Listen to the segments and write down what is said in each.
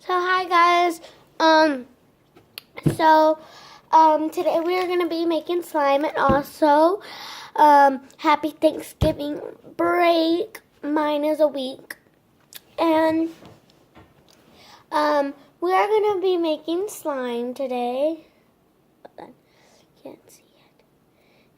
So hi guys. Today we are gonna be making slime, and also happy Thanksgiving break. Mine is a week, and we are gonna be making slime today. Hold on. Can't see it.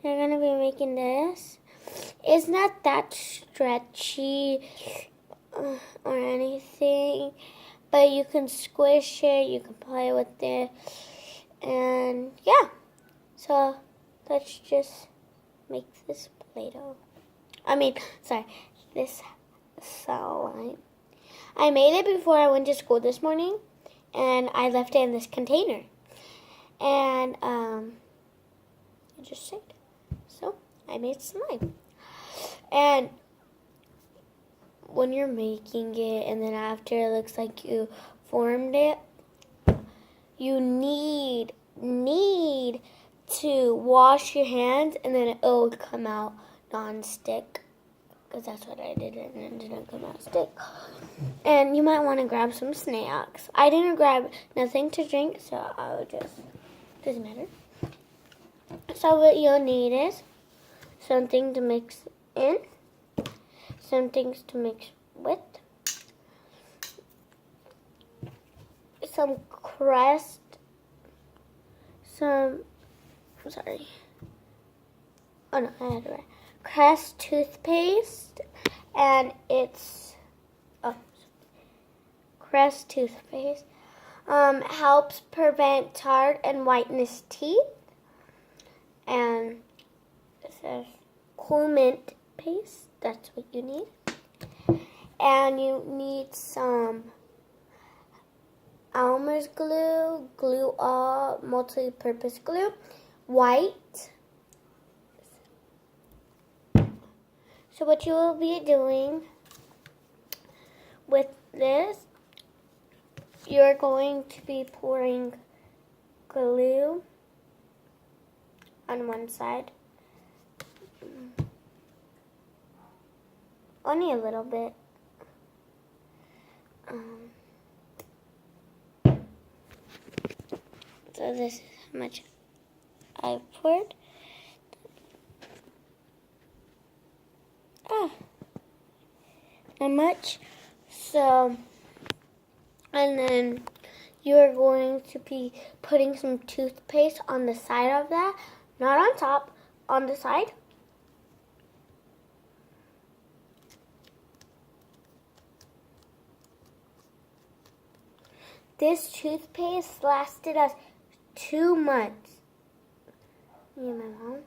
We're gonna be making this. It's not that stretchy or anything, but you can squish it, you can play with it, and yeah. So let's just make this Play-Doh. This slime. I made it before I went to school this morning, and I left it in this container, and it just stayed. So I made slime, and when you're making it and then after it looks like you formed it, you need to wash your hands, and then it will come out non-stick, because that's what I did, and it didn't come out stick. And you might want to grab some snacks. I didn't grab nothing to drink, so I'll just, doesn't matter. So what you'll need is something to mix in, some things to mix with, some Crest, Crest toothpaste, and it's Crest toothpaste helps prevent tarred and whiteness teeth, and it says Cool Mint paste. That's what you need. And you need some Elmer's glue, Glue All multi-purpose glue, white. So what you will be doing with this, you're going to be pouring glue on one side. Only a little bit. So this is how much I poured. Not much. So, and then you're going to be putting some toothpaste on the side of that, not on top, on the side. This toothpaste lasted us 2 months. Me and my mom.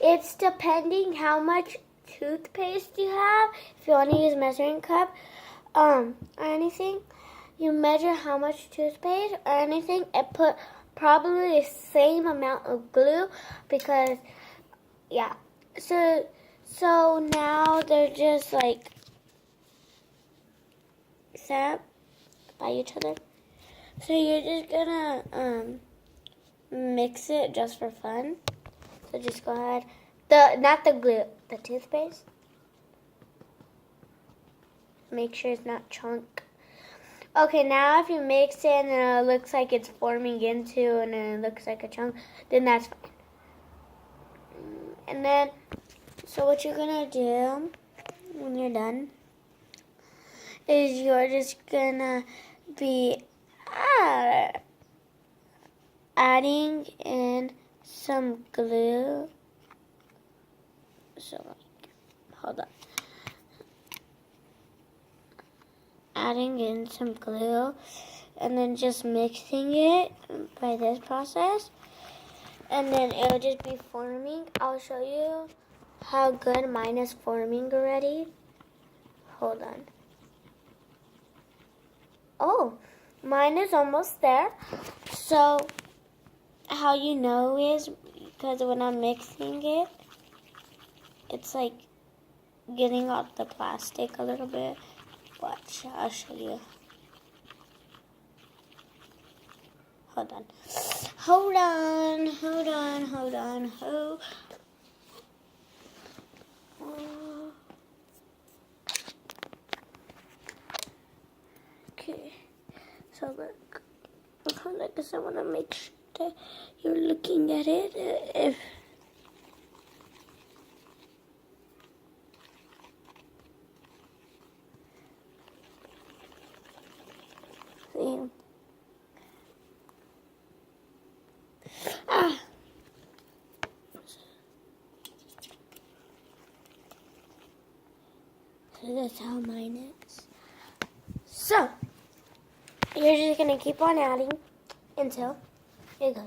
It's depending how much toothpaste you have. If you want to use a measuring cup or anything, you measure how much toothpaste or anything and put probably the same amount of glue, because yeah. So now they're just like set by each other. So you're just gonna mix it just for fun. So just go ahead. Not the glue, the toothpaste. Make sure it's not chunk. Okay, now if you mix it and it looks like it's forming into and it looks like a chunk, then that's fine. And then, so what you're gonna do when you're done is you're just gonna be adding in some glue. So, hold on. Adding in some glue and then just mixing it by this process. And then it'll just be forming. I'll show you how good mine is forming already. Hold on. Oh, mine is almost there. So, how you know is because when I'm mixing it, it's like getting off the plastic a little bit. Watch, I'll show you. Hold on. Okay. So look, because I want to make sure that you're looking at it. If see. Ah. So that's how mine is. So you're just gonna keep on adding until it goes.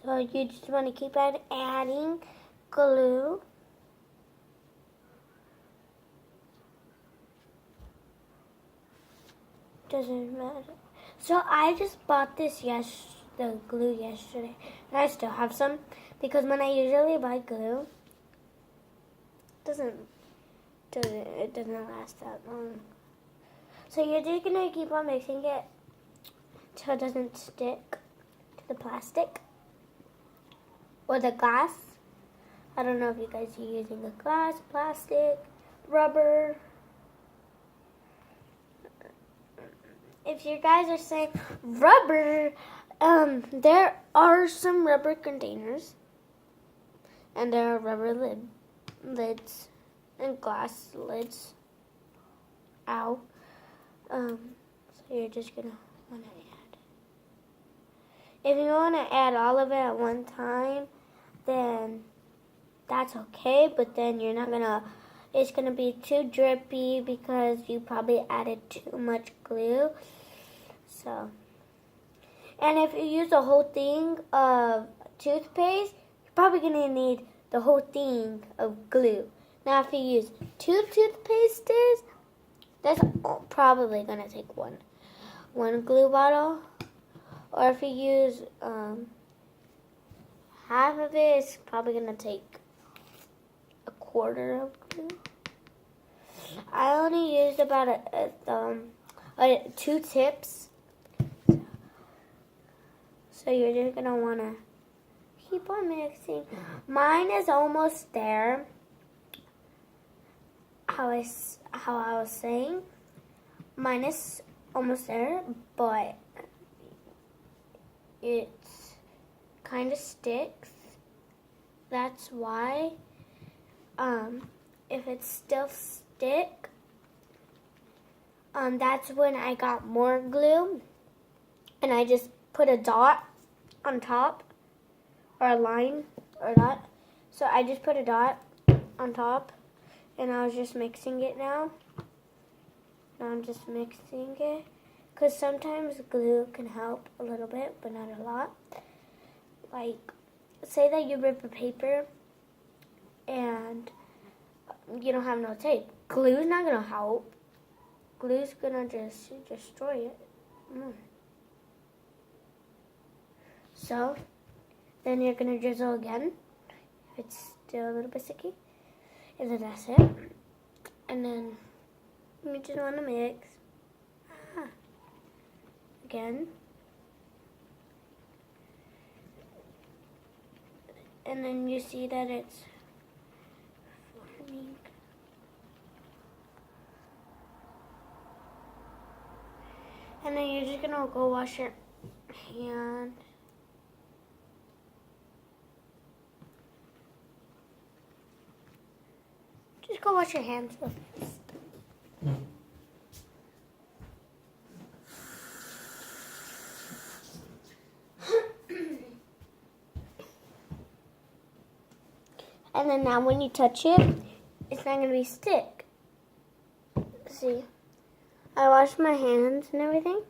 So you just want to keep on adding glue. Doesn't matter. So I just bought this the glue yesterday, and I still have some because when I usually buy glue, it doesn't last that long. So you're just gonna keep on mixing it till it doesn't stick to the plastic or the glass. I don't know if you guys are using a glass, plastic, rubber. If you guys are saying rubber, there are some rubber containers, and there are rubber lids and glass lids. Ow. So you're just gonna want to add. If you want to add all of it at one time, then that's okay, but then you're not gonna, it's gonna be too drippy because you probably added too much glue. So, and if you use a whole thing of toothpaste, you're probably gonna need the whole thing of glue. Now, if you use 2 toothpastes, that's probably gonna take one glue bottle. Or if you use half of it, it's probably gonna take a quarter of glue. I only used about 2 tips. So you're just gonna wanna keep on mixing. Mine is almost there. How I was saying, mine is almost there, but it kind of sticks. That's why. If it still stick, that's when I got more glue, and I just put a dot on top, or a line, or dot. So I just put a dot on top, and I was just mixing it now. Now I'm just mixing it, because sometimes glue can help a little bit, but not a lot. Like, say that you rip a paper, and you don't have no tape. Glue's not gonna help. Glue's gonna just destroy it. So, then you're gonna drizzle again, if it's still a little bit sticky. And then that's it. And then you just wanna mix. Again. And then you see that it's forming. And then you're just gonna go wash your hand. Just go wash your hands first. And then now when you touch it, it's not going to be stick. See, I washed my hands and everything.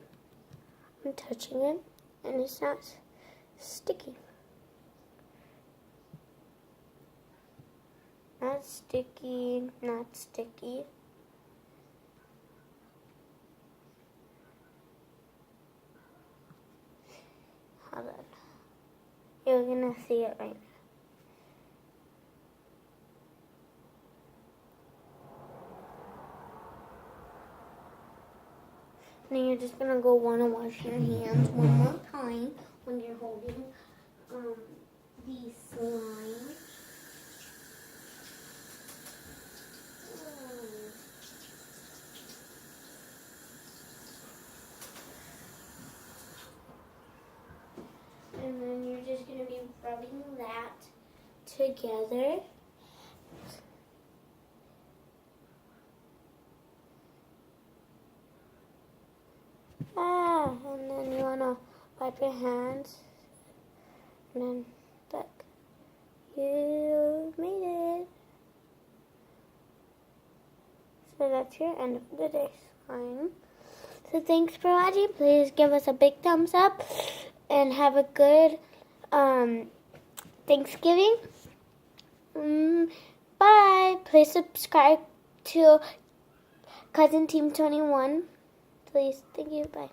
I'm touching it, and it's not sticky. Not sticky, not sticky. Hold on. You're going to see it right now. Then you're just going to go want to wash your hands one more time when you're holding the slime. together. And then you want to wipe your hands. And then, look, you made it. So that's your end of the day sign. So thanks for watching. Please give us a big thumbs up and have a good Thanksgiving. Bye. Please subscribe to Cousin Team 21. Please. Thank you. Bye.